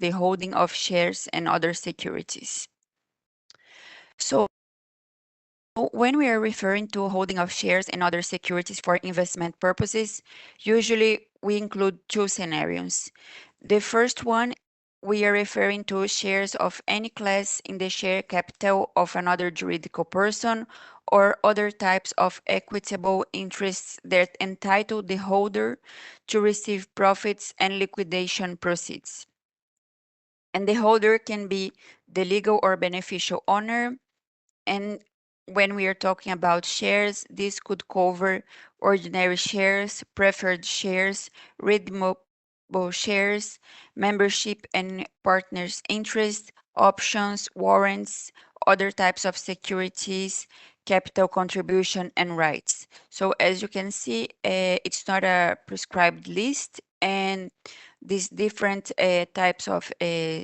the holding of shares and other securities. So when we are referring to holding of shares and other securities for investment purposes, usually we include two scenarios. The first one, we are referring to shares of any class in the share capital of another juridical person or other types of equitable interests that entitle the holder to receive profits and liquidation proceeds. And the holder can be the legal or beneficial owner. And when we are talking about shares, this could cover ordinary shares, preferred shares, redeemable shares, membership and partners' interest, options, warrants, other types of securities, capital contribution, and rights. So as you can see, it's not a prescribed list, and these different types of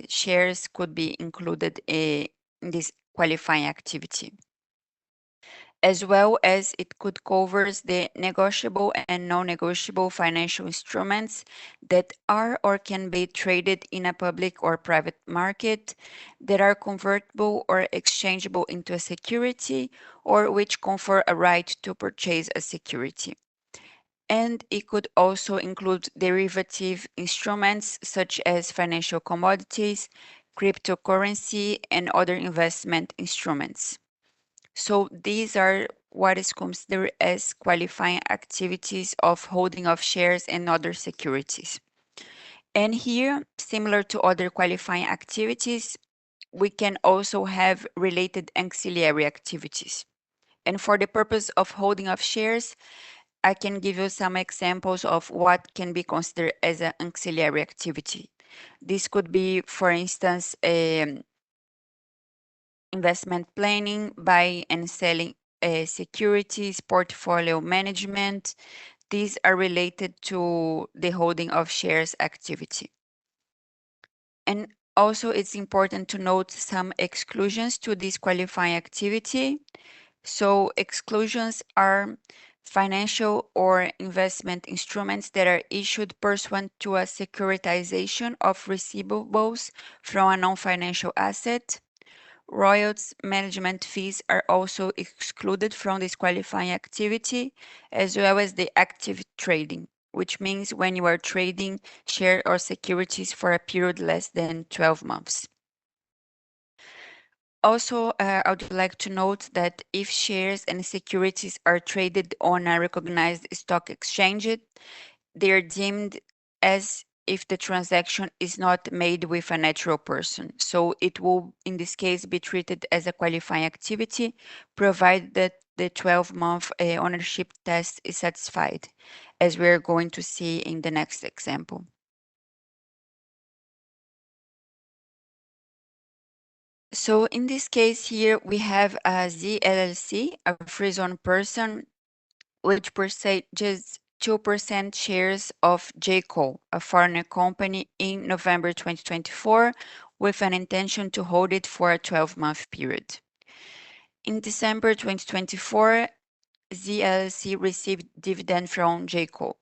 shares could be included in this qualifying activity, as well as it could cover the negotiable and non-negotiable financial instruments that are or can be traded in a public or private market, that are convertible or exchangeable into a security, or which confer a right to purchase a security. And it could also include derivative instruments such as financial commodities, cryptocurrency, and other investment instruments. So these are what is considered as qualifying activities of holding of shares and other securities. And here, similar to other qualifying activities, we can also have related ancillary activities. And for the purpose of holding of shares, I can give you some examples of what can be considered as an ancillary activity. This could be, for instance, investment planning, buying and selling securities, portfolio management. These are related to the holding of shares activity. And also, it's important to note some exclusions to this qualifying activity. So exclusions are financial or investment instruments that are issued pursuant to a securitization of receivables from a non-financial asset. Royalties management fees are also excluded from this qualifying activity, as well as the active trading, which means when you are trading share or securities for a period less than 12 months. Also, I would like to note that if shares and securities are traded on a recognized stock exchange, they are deemed as if the transaction is not made with a natural person. So it will, in this case, be treated as a qualifying activity, provided that the 12-month ownership test is satisfied, as we're going to see in the next example. So in this case here, we have a ZLLC, a free zone person, which purchases 2% shares of JCO, a foreign company, in November 2024, with an intention to hold it for a 12-month period. In December 2024, ZLLC received dividend from JCO.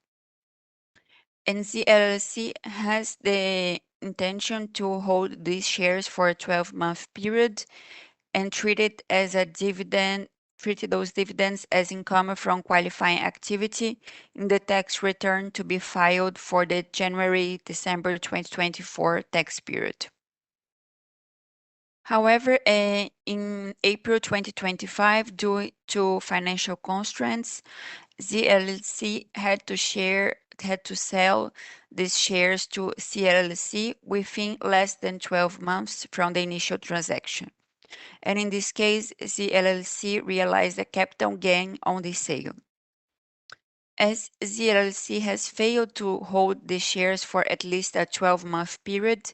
And ZLLC has the intention to hold these shares for a 12-month period and treated those dividends as income from qualifying activity in the tax return to be filed for the January-December 2024 tax period. However, in April 2025, due to financial constraints, ZLLC had to sell these shares to CLLC within less than 12 months from the initial transaction. And in this case, the LLC realized a capital gain on the sale. As the LLC has failed to hold the shares for at least a 12-month period,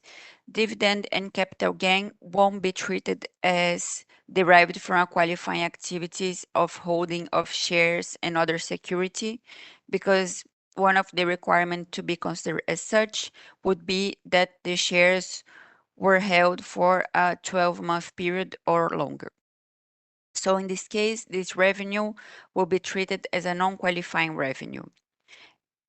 dividend and capital gain won't be treated as derived from qualifying activities of holding of shares and other security, because one of the requirements to be considered as such would be that the shares were held for a 12-month period or longer. So in this case, this revenue will be treated as a non-qualifying revenue.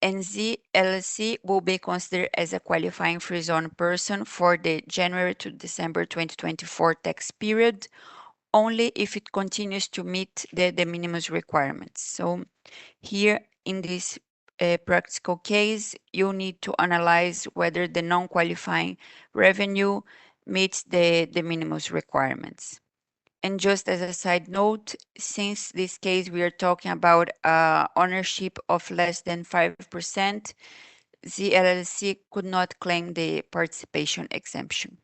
and the LLC will be considered as a qualifying free zone person for the January to December 2024 tax period only if it continues to meet the de minimis requirements. So here in this practical case, you need to analyze whether the non-qualifying revenue meets the de minimis requirements. And just as a side note, since this case we are talking about ownership of less than 5%, the LLC could not claim the participation exemption.